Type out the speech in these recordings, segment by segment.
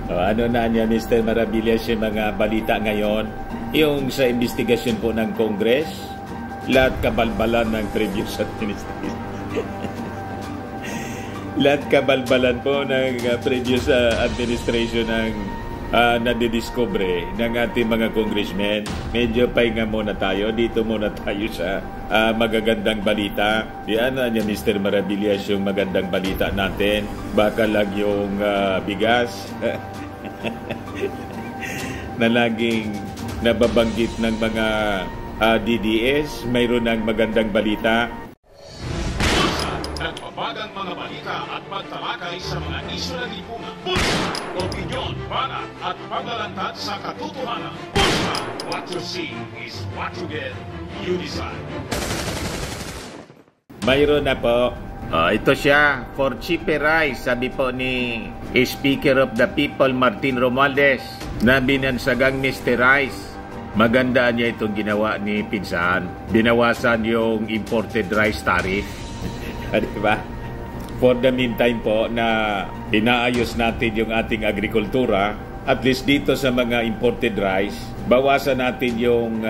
Ano na niya, Mr. Maravillas, yung mga balita ngayon? Yung sa investigasyon po ng Congress, lahat kabalbalan ng previous administration. Lahat kabalbalan po ng previous administration ng nadidiscover ng ating mga congressmen. Medyo pahinga muna tayo. Dito muna tayo sa magagandang balita. Yan na niya, Mr. Maravillas, yung magandang balita natin. Baka lang yung bigas na laging nababanggit ng mga DDS. Mayroon ng magandang balita. Nagbabagang mga balita at pagtalakay sa mga isyu na lipungan. Bulsa, opinyon, banat at paglalantad sa katotohanan. Bulsa, what you see is what you get. You decide. Mayroon na po. Ito siya, for cheaper rice, sabi po ni Speaker of the People, Martin Romualdez, na binansagang Mr. Rice. Maganda niya itong ginawa ni Pinsan. Binawasan yung imported rice tariff. Diba? For the meantime po na inaayos natin yung ating agrikultura, at least dito sa mga imported rice, bawasan natin yung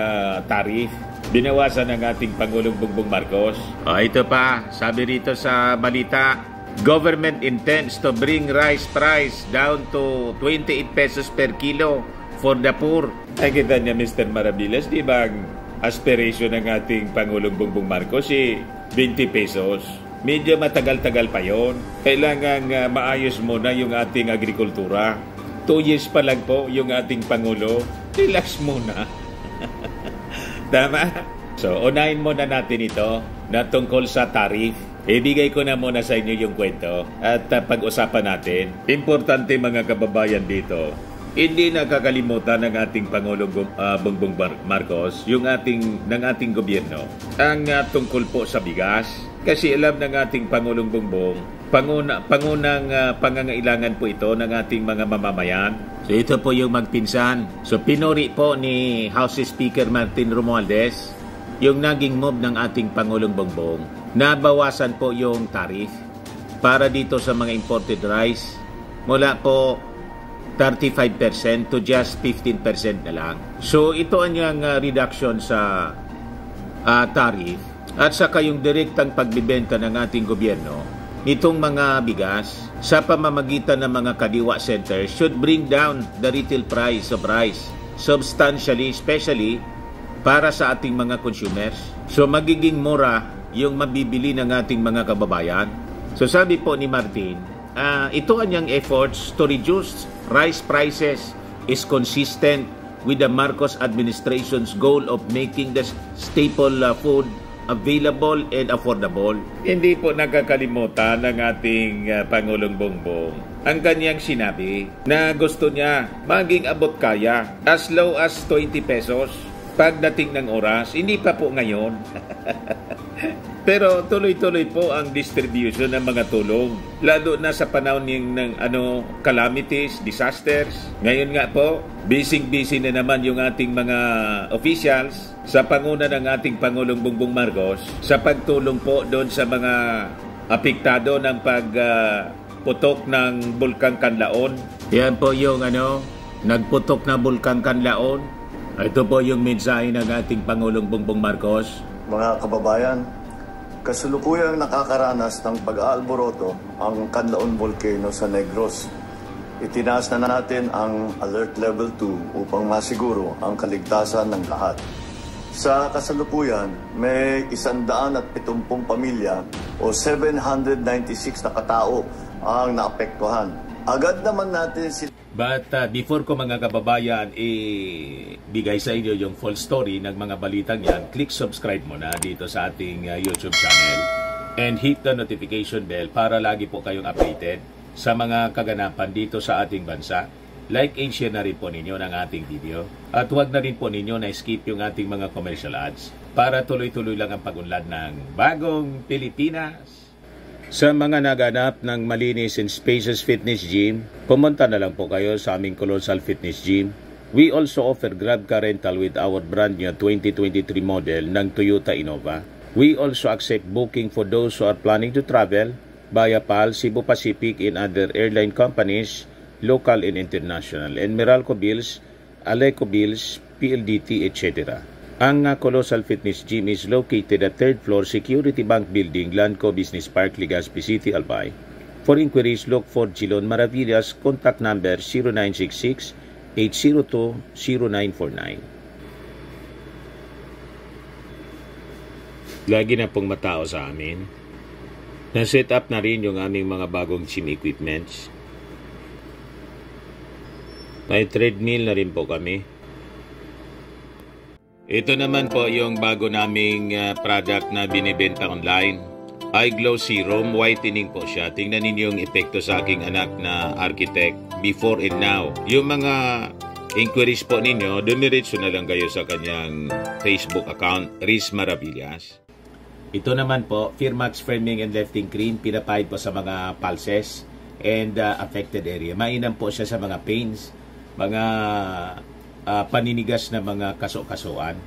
tariff. Binawasan ng ating Pangulong Bongbong Marcos. Ito pa, sabi rito sa balita, government intends to bring rice price down to 28 pesos per kilo for the poor. Ay, kita niya, Mr. Maravillas, di ba ang aspiration ng ating Pangulong Bongbong Marcos 20 pesos? Medyo matagal-tagal pa yon. Kailangan maayos muna yung ating agrikultura. 2 years pa lang po yung ating Pangulo. Relax muna. Tama? So, unahin muna natin ito na tungkol sa tariff. Ibigay ko na muna sa inyo yung kwento at pag-usapan natin. Importante mga kababayan dito, hindi nakakalimutan ng ating Pangulong Bongbong Marcos yung ng ating gobyerno ang tungkol po sa bigas. Kasi alam ng ating Pangulong Bongbong, pangunang pangangailangan po ito ng ating mga mamamayan. So ito po yung magpinsan. So pinuri po ni House Speaker Martin Romualdez yung naging move ng ating Pangulong Bongbong. Nabawasan po yung tariff para dito sa mga imported rice mula po 35% to just 15% na lang. So ito ang reduction sa tariff at saka yung direktang pagbibenta ng ating gobyerno nitong mga bigas sa pamamagitan ng mga kadiwa centers should bring down the retail price of rice substantially, especially para sa ating mga consumers. So magiging mura yung mabibili ng ating mga kababayan. So sabi po ni Martin, ito kanyang efforts to reduce rice prices is consistent with the Marcos administration's goal of making the staple food available and affordable. Hindi po nakakalimutan ng ating Pangulong Bongbong ang kanyang sinabi na gusto niya maging abot kaya as low as 20 pesos pagdating ng oras. Hindi pa po ngayon. Pero tuloy-tuloy po ang distribution ng mga tulong. Lalo na sa panahon ng calamities, disasters. Ngayon nga po, busy-busy na naman yung ating mga officials sa panguna ng ating Pangulong Bongbong Marcos sa pagtulong po doon sa mga apektado ng pagputok ng Bulkang Kanlaon. Yan po yung nagputok na Bulkang Kanlaon. Ito po yung mensahe ng ating Pangulong Bongbong Marcos. Mga kababayan, kasulukuyang nakakaranas ng pag-aalboroto ang Kanlaon Volcano sa Negros. Itinaas na natin ang Alert Level 2 upang masiguro ang kaligtasan ng lahat. Sa kasalukuyan, may 170 pamilya o 796 na katao ang naapektuhan. Agad naman natin But before ko mga kababayan bigay sa inyo yung full story ng mga balitang yan, click subscribe muna dito sa ating YouTube channel and hit the notification bell para lagi po kayong updated sa mga kaganapan dito sa ating bansa. Like and share na rin po ninyo ng ating video at huwag na rin po ninyo na skip yung ating mga commercial ads para tuloy-tuloy lang ang pag-unlad ng bagong Pilipinas. Sa mga naganap ng malinis and spacious fitness gym, pumunta na lang po kayo sa aming Colossal Fitness Gym. We also offer Grab car rental with our brand new 2023 model ng Toyota Innova. We also accept booking for those who are planning to travel via PAL, Cebu Pacific, and other airline companies local and international, and Meralco Bills, Aleco Bills, PLDT, etc. Ang Colossal Fitness Gym is located at 3rd floor Security Bank Building, Lanco Business Park, Legazpi City, Albay. For inquiries, look for Gilon Maravillas. Contact number 0966-802-0949. Lagi na pong matao sa amin. Na-set up na rin yung aming mga bagong gym equipments. May treadmill na rin po kami. Ito naman po yung bago naming product na binibenta online. Eye Glow Serum, whitening po siya. Tingnan ninyo yung epekto sa aking anak na architect before and now. Yung mga inquiries po ninyo, dumiretso na lang kayo sa kanyang Facebook account, Riz Maravillas. Ito naman po, Firmax Firming and Lifting Cream, pinapahid po sa mga pulses and affected area. Mainam po siya sa mga pains, mga paninigas na mga kaso-kasuan.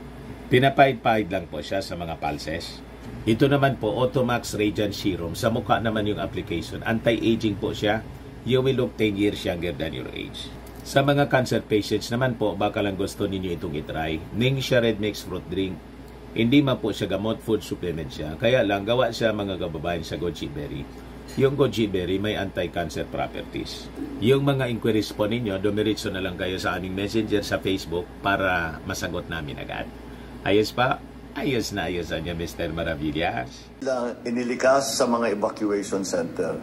Pinapahid-pahid lang po siya sa mga pulses. Ito naman po, Automax Radiant Serum. Sa mukha naman yung application. Anti-aging po siya. You will look 10 years younger than your age. Sa mga cancer patients naman po, baka lang gusto ninyo itong itry. Ningxia Red Mix Fruit Drink. Hindi man po siya gamot, food supplement siya. Kaya lang, gawa siya mga kababayan sa goji berry. Yung goji berry may anti-cancer properties. Yung mga inquiries po ninyo, dumiretso na lang kayo sa aming messenger sa Facebook para masagot namin agad. Ayos pa? Ayos na ayos niya, Mr. Maravillas. Inilikas sa mga evacuation center.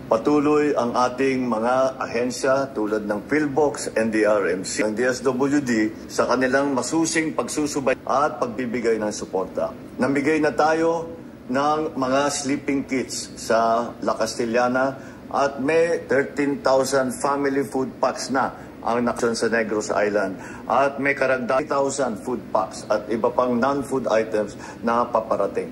Patuloy ang ating mga ahensya tulad ng PhilBox, NDRMC, ng DSWD sa kanilang masusing pagsusubay at pagbibigay ng suporta. Namigay na tayo ng mga sleeping kits sa La Castellana at may 13,000 family food packs na ang nakson sa Negros Island at may karagdag 1,000 food packs at iba pang non-food items na paparating.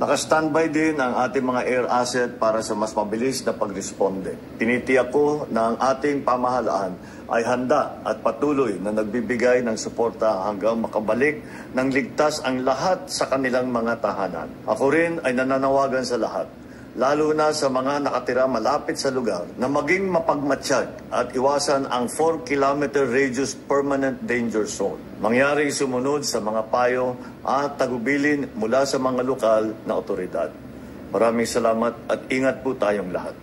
Naka-standby din ang ating mga air asset para sa mas mabilis na pagresponde. Tinitiyak ko na ang ating pamahalaan ay handa at patuloy na nagbibigay ng suporta hanggang makabalik ng ligtas ang lahat sa kanilang mga tahanan. Ako rin ay nananawagan sa lahat, lalo na sa mga nakatira malapit sa lugar, na maging mapagmatsyag at iwasan ang 4-kilometer radius permanent danger zone. Mangyari sumunod sa mga payo at tagubilin mula sa mga lokal na otoridad. Maraming salamat at ingat po tayong lahat.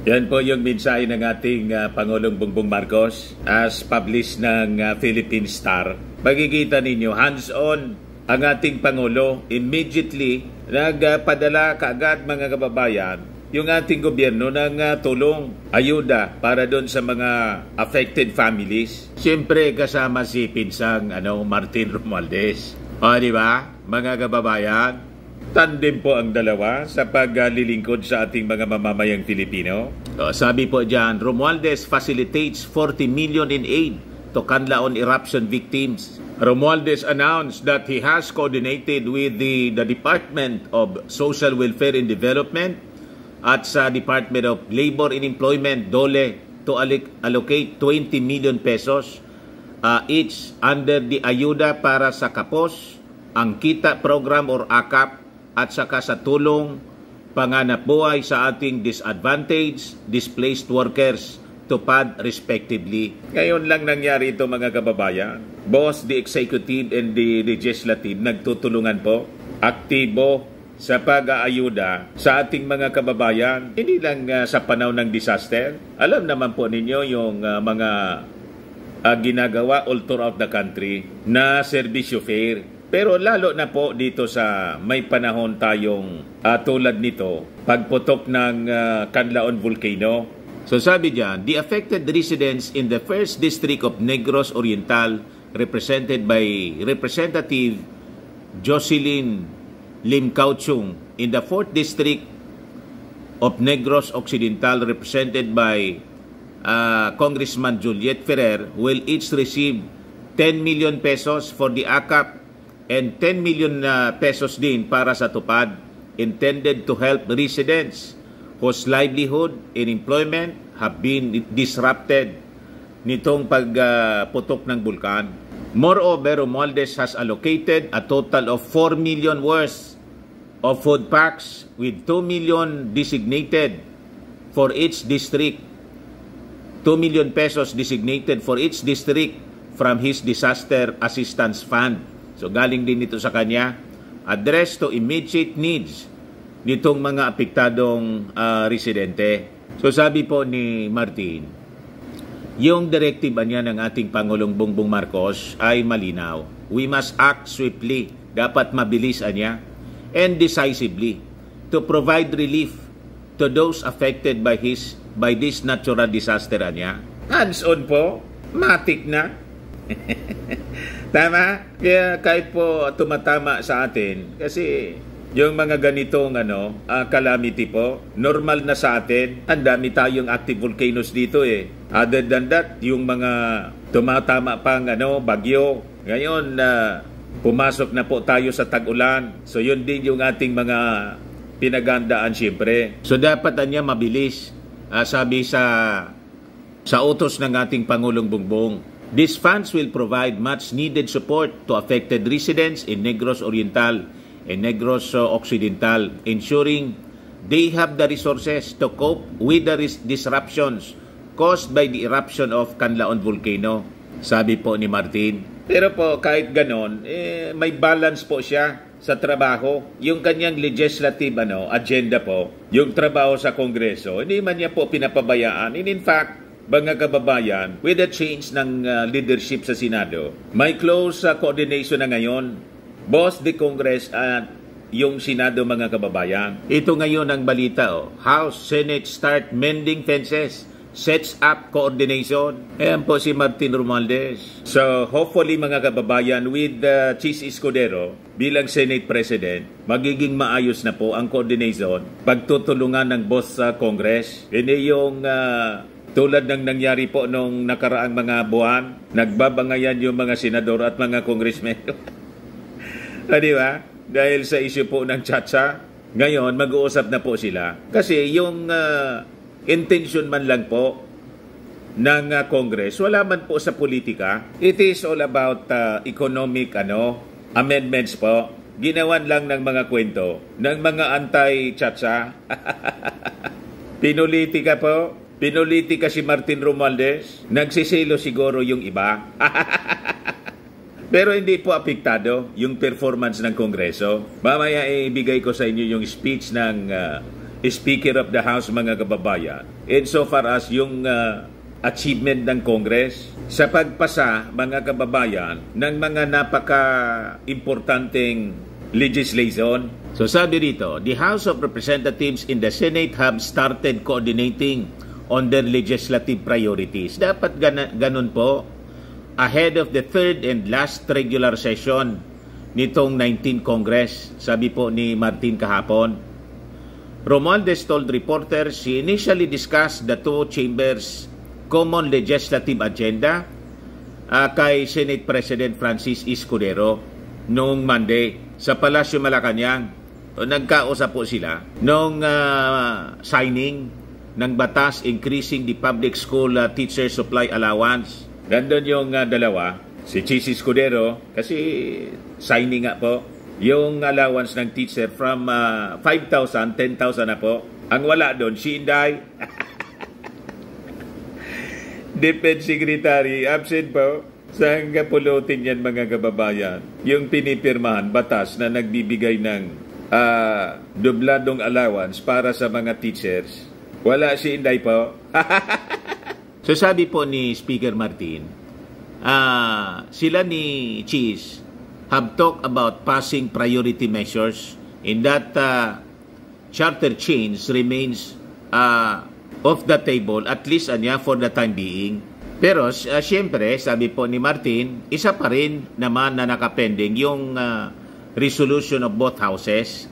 Yan po yung mensahe ng ating Pangulong Bongbong Marcos as published ng Philippine Star. Pagkikita ninyo, hands-on ang ating Pangulo. Immediately nagpadala kaagad mga kababayan yung ating gobyerno ng tulong, ayuda para doon sa mga affected families. Siyempre kasama si Pinsang Martin Romualdez. O di ba mga kababayan? Tandem po ang dalawa sa paglilingkod sa ating mga mamamayang Pilipino. Sabi po dyan, Romualdez facilitates 40 million in aid to Canlaon eruption victims. Romualdez announced that he has coordinated with the Department of Social Welfare and Development at sa Department of Labor and Employment, DOLE, to allocate 20 million pesos each under the Ayuda para sa Kapos, ang Kita Program or AKAP, at saka sa tulong panganap buhay sa ating disadvantaged, displaced workers, TUPAD respectively. Ngayon lang nangyari ito mga kababayan. Both the executive and the legislative nagtutulungan po, aktibo sa pag-aayuda sa ating mga kababayan. Hindi lang sa panahon ng disaster. Alam naman po ninyo yung mga ginagawa all throughout the country na serbisyo fair. Pero lalo na po dito sa may panahon tayong tulad nito, pagputok ng Canlaon Volcano. So sabi diyan, the affected residents in the 1st District of Negros Oriental, represented by Representative Jocelyn Lim Cauchung, in the 4th District of Negros Occidental, represented by Congressman Juliet Ferrer, will each receive 10 million pesos for the AKAP and 10 million pesos din para sa TUPAD, intended to help residents whose livelihood and employment have been disrupted nitong pagputok ng bulkan. Moreover, Romualdez has allocated a total of 4 million worth of food packs with 2 million designated for each district 2 million pesos designated for each district from his disaster assistance fund. So galing din ito sa kanya, addressed to immediate needs nitong mga apektadong residente. So sabi po ni Martin, yung directive niya ng ating Pangulong Bongbong Marcos ay malinaw. We must act swiftly, dapat mabilis niya, and decisively to provide relief to those affected by this natural disaster niya. Hands-on po, matik na. Tama? Kaya kahit po tumatama sa atin, kasi yung mga ganitong calamity po, normal na sa atin. Ang dami tayong active volcanoes dito eh. Other than that, yung mga tumatama pang bagyo. Ngayon, pumasok na po tayo sa tag-ulan. So yun din yung ating mga pinagandaan siyempre. So dapat niya mabilis. Sabi sa utos ng ating Pangulong Bongbong, these funds will provide much needed support to affected residents in Negros Oriental and Negros Occidental, ensuring they have the resources to cope with the disruptions caused by the eruption of Canlaon Volcano, sabi po ni Martin. Pero po kahit ganon, may balance po siya sa trabaho. Yung kanyang legislative agenda po, yung trabaho sa Kongreso, hindi man niya po pinapabayaan. And in fact, mga kababayan, with the change ng leadership sa Senado, may close coordination na ngayon, both the Congress at yung Senado, mga kababayan. Ito ngayon ang balita, House, Senate start mending fences, sets up coordination. Ayan po si Martin Romualdez. So hopefully mga kababayan, with Chis Escudero bilang Senate President, magiging maayos na po ang coordination, pagtutulungan ng both sa Congress. Hindi yung tulad ng nangyari po nung nakaraang mga buwan, nagbabangayan yung mga senador at mga congressmen. Di ba? Dahil sa issue po ng Chacha, ngayon mag-uusap na po sila. Kasi yung intention man lang po ng Congress, wala man po sa politika. It is all about economic amendments po. Ginawan lang ng mga kwento ng mga anti-Chacha. Pinulitika po. Pinulitika si Martin Romualdez. Nagsisilo siguro yung iba. Pero hindi po apektado yung performance ng Kongreso. Mamaya ibigay ko sa inyo yung speech ng Speaker of the House, mga kababayan. Insofar as yung achievement ng Congress sa pagpasa, mga kababayan, ng mga napaka-importanteng legislation. So sabi dito, the House of Representatives in the Senate have started coordinating on their legislative priorities. Dapat ganun po ahead of the third and last regular session nitong 19th Congress, sabi po ni Martin kahapon. Romualdez told reporters he initially discussed the two chambers' common legislative agenda kay Senate President Francis Escudero noong Monday sa Palasyo Malacanang. Nagkausap po sila noong signing ng batas increasing the public school teacher supply allowance. Nandun yung dalawa, si Chis Escudero, kasi signing nga po, yung allowance ng teacher from 5,000, 10,000 na po. Ang wala doon, si Inday. Defense Secretary, absent po. Saan kapulutin yan, mga kababayan? Yung pinipirmahan, batas na nagbibigay ng dubladong allowance para sa mga teachers. Wala si Inday po. So sabi po ni Speaker Martin, sila ni Chis have talked about passing priority measures in that charter change remains off the table, at least for the time being. Pero siyempre, sabi po ni Martin, isa pa rin naman na nakapending yung resolution of both houses,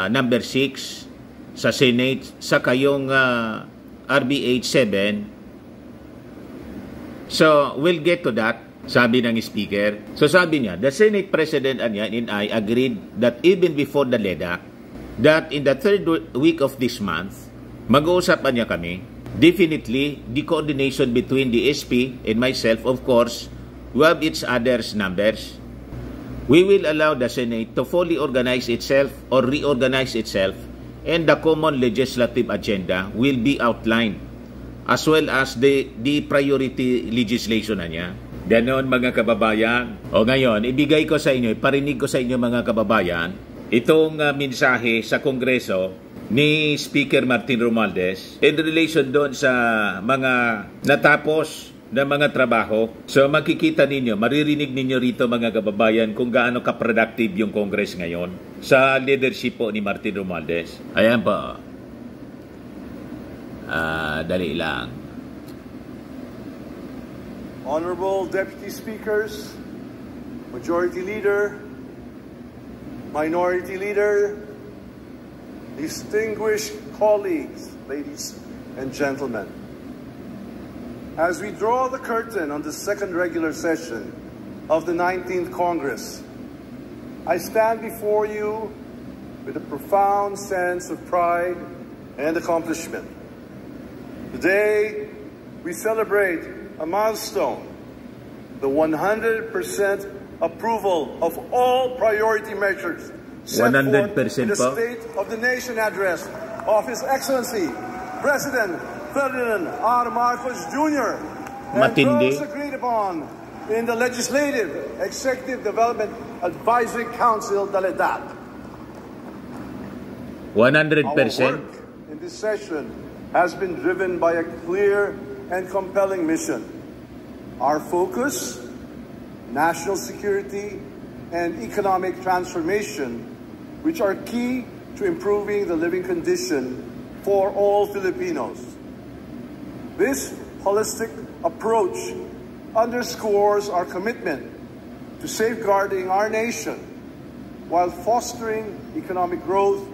number 6 sa Senate, sa kayong RBH 7. So, we'll get to that, sabi ng Speaker. So, sabi niya, the Senate President and I agreed that even before the LEDAC, that in the third week of this month, mag-uusapan niya kami. Definitely, the coordination between the SP and myself, of course, we have each other's numbers. We will allow the Senate to fully organize itself or reorganize itself, and the common legislative agenda will be outlined as well as the priority legislation na niya. Ganon mga kababayan. O ngayon, ibigay ko sa inyo, parinig ko sa inyo mga kababayan, itong mensahe sa Kongreso ni Speaker Martin Romualdez in relation doon sa mga natapos na mga trabaho. So makikita ninyo, maririnig ninyo rito mga kababayan kung gaano ka-productive yung Congress ngayon sa leadership po ni Martin Romualdez. Ayan po. Dali lang. Honorable Deputy Speakers, Majority Leader, Minority Leader, distinguished colleagues, ladies and gentlemen. As we draw the curtain on the second regular session of the 19th Congress, I stand before you with a profound sense of pride and accomplishment. Today, we celebrate a milestone, the 100% approval of all priority measures set forth in the State of the Nation address of His Excellency, President Ferdinand R. Marcos Jr. and those agreed upon in the Legislative Executive Development Advisory Council, DALEDAC. 100%. Our work in this session has been driven by a clear and compelling mission. Our focus, national security and economic transformation, which are key to improving the living condition for all Filipinos. This holistic approach underscores our commitment to safeguarding our nation while fostering economic growth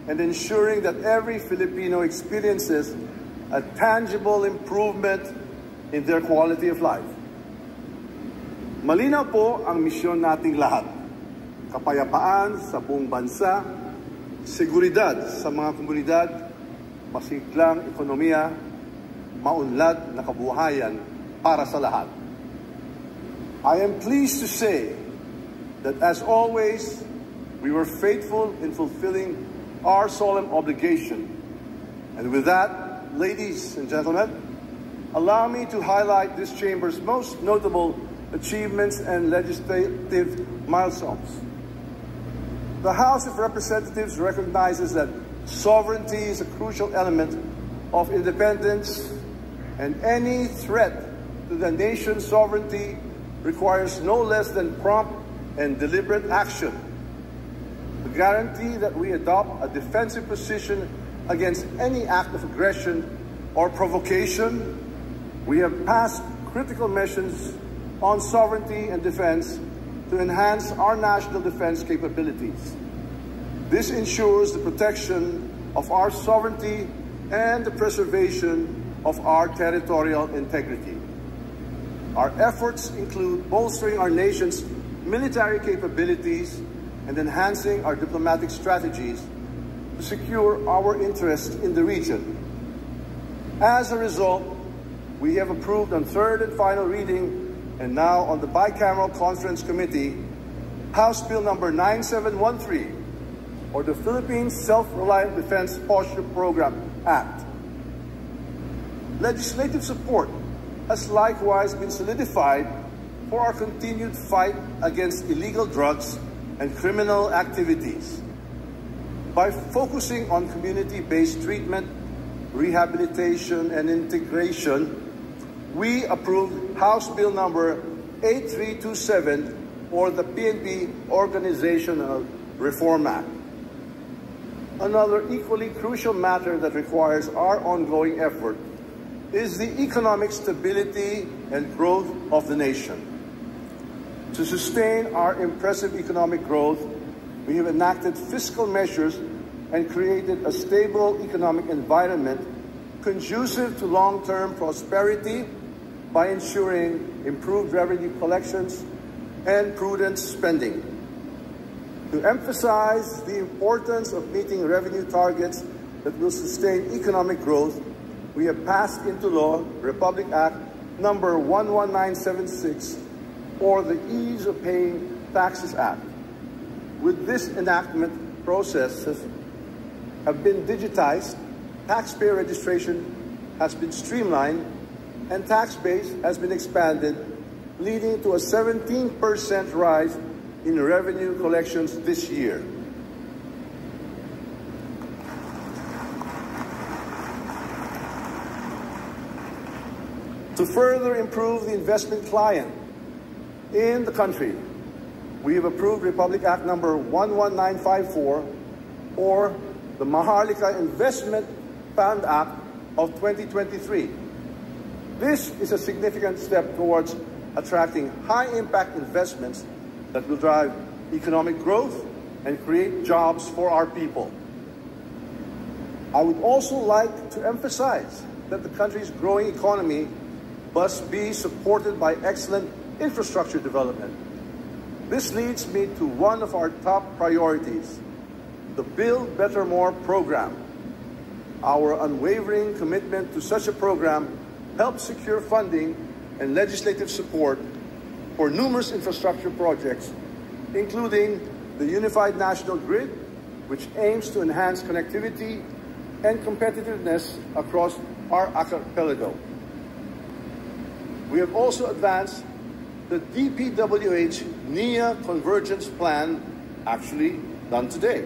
and ensuring that every Filipino experiences a tangible improvement in their quality of life. Malinaw po ang misyon nating lahat. Kapayapaan sa buong bansa, seguridad sa mga komunidad, masiglang ekonomiya, maunlad na kabuhayan para sa lahat. I am pleased to say that as always, we were faithful in fulfilling our solemn obligation. And with that, ladies and gentlemen, allow me to highlight this chamber's most notable achievements and legislative milestones. The House of Representatives recognizes that sovereignty is a crucial element of independence, and any threat to the nation's sovereignty requires no less than prompt and deliberate action. To guarantee that we adopt a defensive position against any act of aggression or provocation, we have passed critical measures on sovereignty and defense to enhance our national defense capabilities. This ensures the protection of our sovereignty and the preservation of our territorial integrity. Our efforts include bolstering our nation's military capabilities and enhancing our diplomatic strategies to secure our interests in the region. As a result, we have approved on third and final reading and now on the Bicameral Conference Committee, House Bill number 9713, or the Philippines Self-Reliant Defense Posture Program Act. Legislative support has likewise been solidified for our continued fight against illegal drugs and criminal activities. By focusing on community-based treatment, rehabilitation, and integration, we approved House Bill number 8327, or the PNP Organizational Reform Act. Another equally crucial matter that requires our ongoing effort is the economic stability and growth of the nation. To sustain our impressive economic growth, we have enacted fiscal measures and created a stable economic environment conducive to long-term prosperity by ensuring improved revenue collections and prudent spending. To emphasize the importance of meeting revenue targets that will sustain economic growth, we have passed into law Republic Act number 11976, or the Ease of Paying Taxes Act. With this enactment, processes have been digitized, taxpayer registration has been streamlined and tax base has been expanded, leading to a 17% rise in revenue collections this year. To further improve the investment climate in the country, we have approved Republic Act number 11954, or the Maharlika Investment Fund Act of 2023. This is a significant step towards attracting high-impact investments that will drive economic growth and create jobs for our people. I would also like to emphasize that the country's growing economy must be supported by excellent infrastructure development. This leads me to one of our top priorities, the Build Better More program. Our unwavering commitment to such a program helps secure funding and legislative support for numerous infrastructure projects, including the Unified National Grid, which aims to enhance connectivity and competitiveness across our archipelago. We have also advanced the DPWH NIA Convergence Plan, actually done today.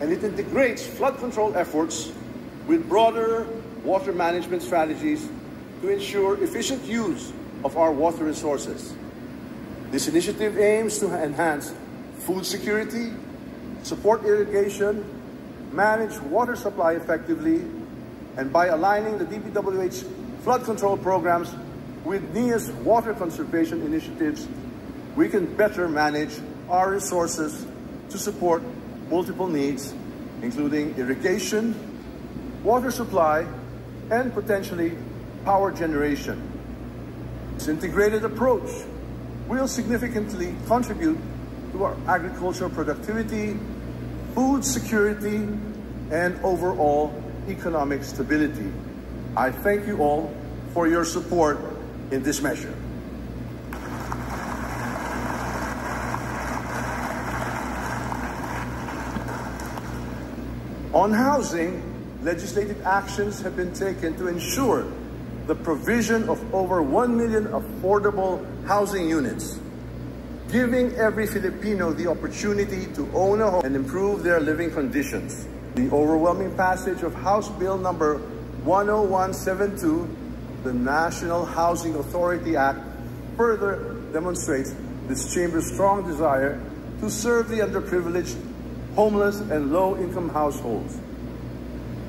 And it integrates flood control efforts with broader water management strategies to ensure efficient use of our water resources. This initiative aims to enhance food security, support irrigation, manage water supply effectively, and by aligning the DPWH flood control programs with NIA's water conservation initiatives, we can better manage our resources to support multiple needs, including irrigation, water supply, and potentially power generation. This integrated approach will significantly contribute to our agricultural productivity, food security, and overall economic stability. I thank you all for your support in this measure. On housing, legislative actions have been taken to ensure the provision of over 1 million affordable housing units, giving every Filipino the opportunity to own a home and improve their living conditions. The overwhelming passage of House Bill number 10172, the National Housing Authority Act, further demonstrates this chamber's strong desire to serve the underprivileged, homeless, and low-income households.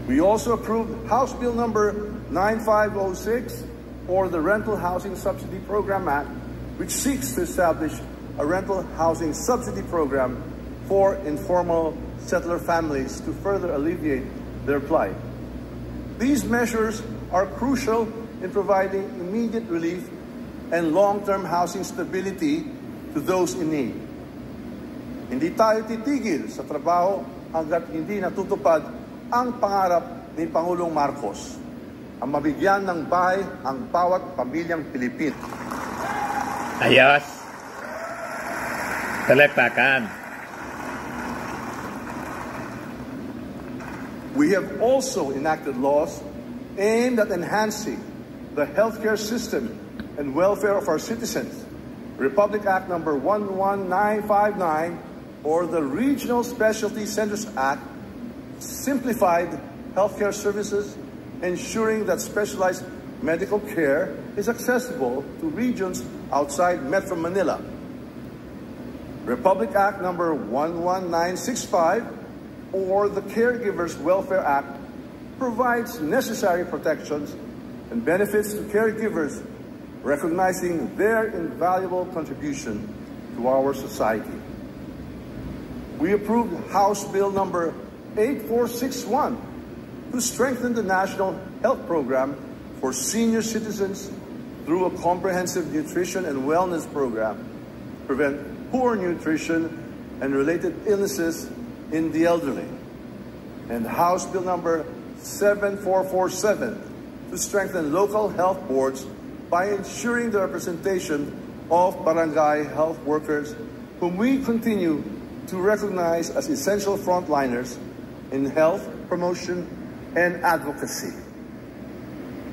We also approved House Bill number 9506, or the Rental Housing Subsidy Program Act, which seeks to establish a rental housing subsidy program for informal settler families to further alleviate their plight. These measures are crucial in providing immediate relief and long-term housing stability to those in need. Hindi tayo titigil sa trabaho hanggat hindi natutupad ang pangarap ni Pangulong Marcos, ang mabigyan ng bahay ang bawat pamilyang Pilipino. Ayos. Talapakan. We have also enacted laws aimed at enhancing the healthcare system and welfare of our citizens. Republic Act number 11959, or the Regional Specialty Centers Act, simplified healthcare services, ensuring that specialized medical care is accessible to regions outside Metro Manila. Republic Act number 11965, or the Caregivers Welfare Act, provides necessary protections and benefits to caregivers, recognizing their invaluable contribution to our society. We approved House Bill number 8461 to strengthen the National Health Program for senior citizens through a comprehensive nutrition and wellness program to prevent poor nutrition and related illnesses in the elderly. And House Bill number 7447 to strengthen local health boards by ensuring the representation of barangay health workers, whom we continue to recognize as essential frontliners in health promotion and advocacy.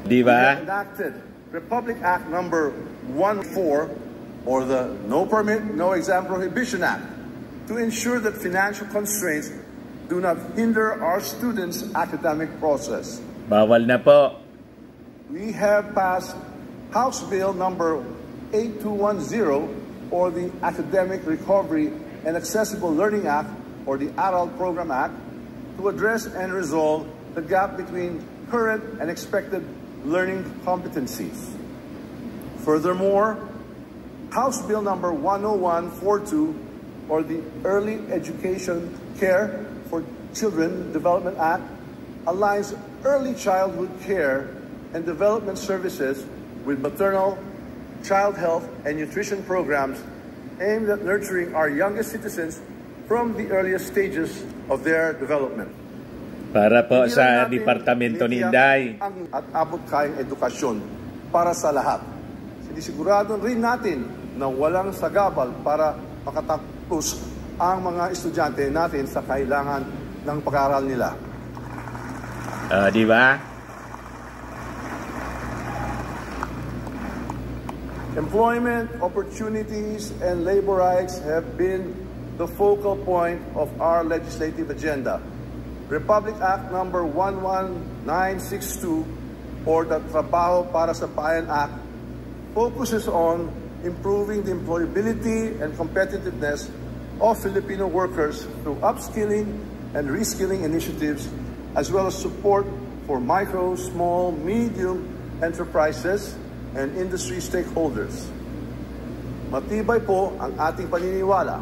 Di We ba? have enacted Republic Act number 14, or the No Permit, No Exam Prohibition Act, to ensure that financial constraints do not hinder our students' academic process. Bawal na po. We have passed House Bill number 8210, or the Academic Recovery and Accessible Learning Act, or the Adult Program Act, to address and resolve the gap between current and expected learning competencies. Furthermore, House Bill number 10142, or the Early Education Care for Children Development Act, aligns early childhood care and development services with maternal, child health, and nutrition programs aimed at nurturing our youngest citizens from the earliest stages of their development. Para po Hindi lang sa natin departamento ni tinitiyak Inday. at abot kayang edukasyon para sa lahat. Sinisigurado rin natin na walang sagabal para makatapos ang mga estudyante natin sa kailangan ng pag-aaral nila. Di ba? Employment opportunities and labor rights have been the focal point of our legislative agenda. Republic Act number 11962, or the Trabaho para sa Bayan Act, focuses on improving the employability and competitiveness of Filipino workers through upskilling and reskilling initiatives, as well as support for micro, small, medium enterprises and industry stakeholders. Matibay po ang ating paniniwala.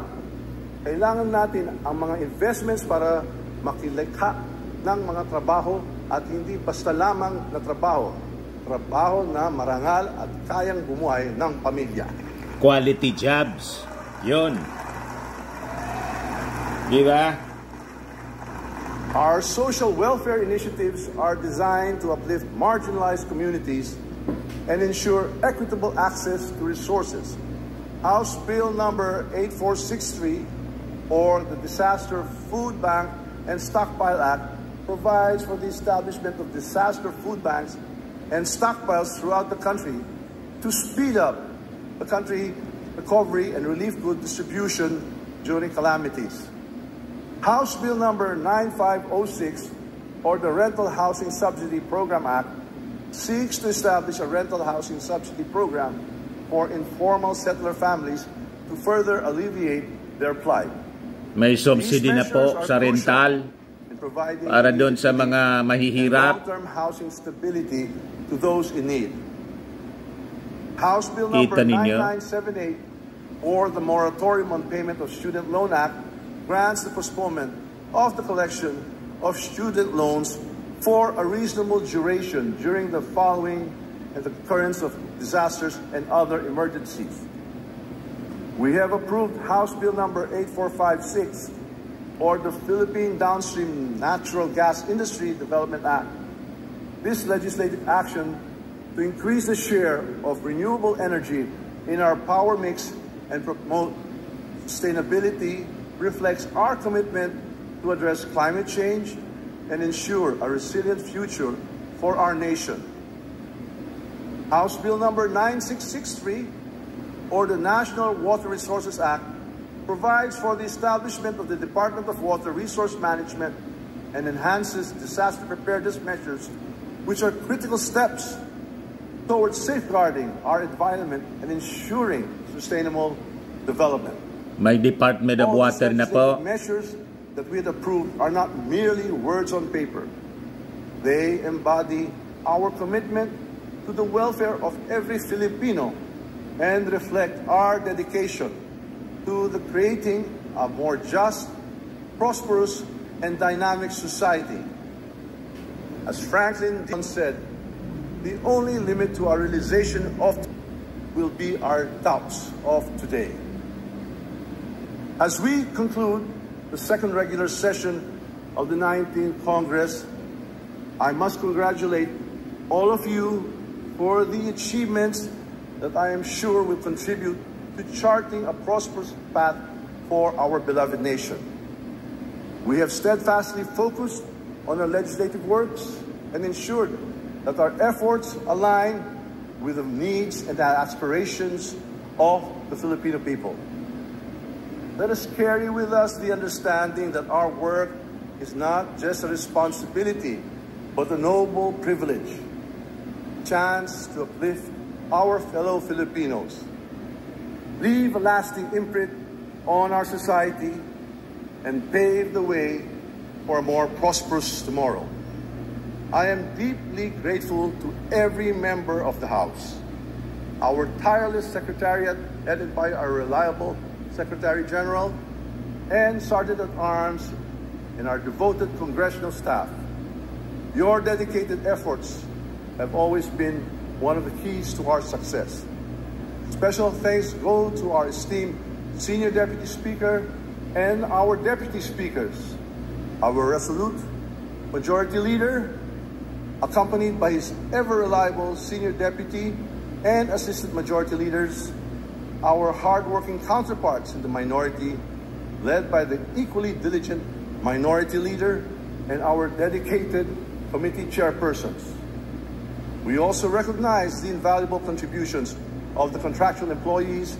Kailangan natin ang mga investments para makilikha ng mga trabaho at hindi basta lamang na trabaho. Trabaho na marangal at kayang bumuhay ng pamilya. Quality jobs. Yun. Di ba? Our social welfare initiatives are designed to uplift marginalized communities and ensure equitable access to resources. House Bill number 8463, or the Disaster Food Bank and Stockpile Act, provides for the establishment of disaster food banks and stockpiles throughout the country to speed up the country recovery and relief good distribution during calamities. House Bill number 9506, or the Rental Housing Subsidy Program Act, seeks to establish a rental housing subsidy program for informal settler families to further alleviate their plight. May subsidy na po sa rental para doon sa mga mahihirap. Long-term housing stability to those in need. House Bill number Kita ninyo? 9978, or the Moratorium on Payment of Student Loan Act, grants the postponement of the collection of student loans for a reasonable duration during the following and the occurrence of disasters and other emergencies. We have approved House Bill number 8456, or the Philippine Downstream Natural Gas Industry Development Act. This legislative action to increase the share of renewable energy in our power mix and promote sustainability reflects our commitment to address climate change and ensure a resilient future for our nation. House Bill number 9663, or the National Water Resources Act, provides for the establishment of the Department of Water Resource Management and enhances disaster preparedness measures, which are critical steps towards safeguarding our environment and ensuring sustainable development. May Department of Water na po. Measures that we had approved are not merely words on paper. They embody our commitment to the welfare of every Filipino and reflect our dedication to the creating a more just, prosperous, and dynamic society. As Franklin D. said, the only limit to our realization of will be our doubts of today. As we conclude the second regular session of the 19th Congress, I must congratulate all of you for the achievements that I am sure will contribute to charting a prosperous path for our beloved nation. We have steadfastly focused on our legislative works and ensured that our efforts align with the needs and the aspirations of the Filipino people. Let us carry with us the understanding that our work is not just a responsibility, but a noble privilege, chance to uplift our fellow Filipinos, leave a lasting imprint on our society, and pave the way for a more prosperous tomorrow. I am deeply grateful to every member of the House, our tireless Secretariat headed by our reliable Secretary General, and Sergeant-at-Arms, and our devoted congressional staff. Your dedicated efforts have always been one of the keys to our success. Special thanks go to our esteemed Senior Deputy Speaker and our Deputy Speakers, our resolute Majority Leader, accompanied by his ever-reliable Senior Deputy and Assistant Majority Leaders, our hard-working counterparts in the minority, led by the equally diligent Minority Leader and our dedicated committee chairpersons. We also recognize the invaluable contributions of the contractual employees,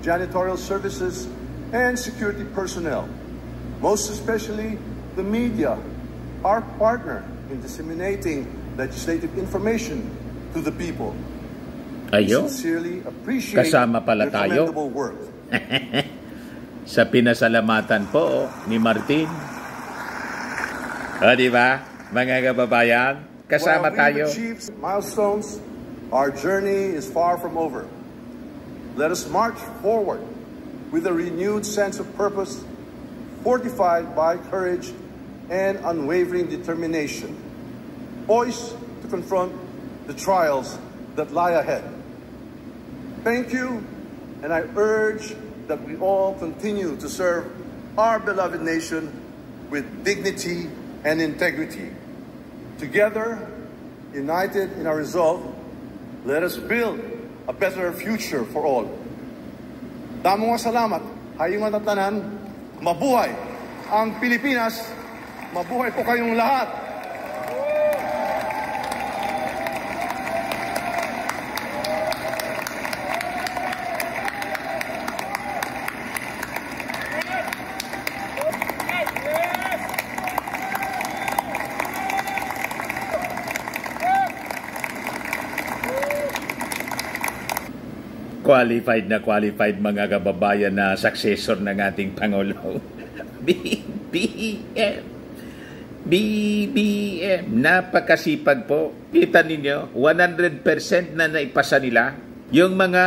janitorial services, and security personnel, most especially the media, our partner in disseminating legislative information to the people. Ayo, Sincerely appreciate kasama pala your tayo commendable work. sa pinasalamatan po ni Martin. O, di ba, mga kababayan? Kasama While tayo. we've achieved milestones, our journey is far from over. Let us march forward with a renewed sense of purpose, fortified by courage and unwavering determination, poised to confront the trials that lie ahead. Thank you, and I urge that we all continue to serve our beloved nation with dignity and integrity. Together, united in our resolve, let us build a better future for all. Damo nga salamat, hayungan at tanan, mabuhay ang Pilipinas, mabuhay po kayong lahat. Qualified mga kababayan na successor ng ating Pangulo. BBM. Napakasipag po. Kita ninyo, 100% na naipasa nila yung mga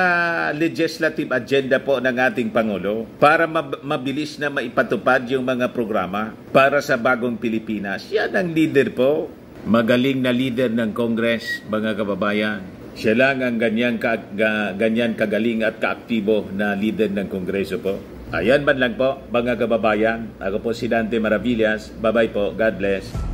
legislative agenda po ng ating Pangulo para mabilis na maipatupad yung mga programa para sa bagong Pilipinas. Yan ang leader po. Magaling na leader ng Congress, mga kababayan. Siya lang ang ganyan kagaling at kaaktibo na leader ng Kongreso po. Ayan man lang po, mga kababayan. Ako po si Dante Maravillas. Bye-bye po. God bless.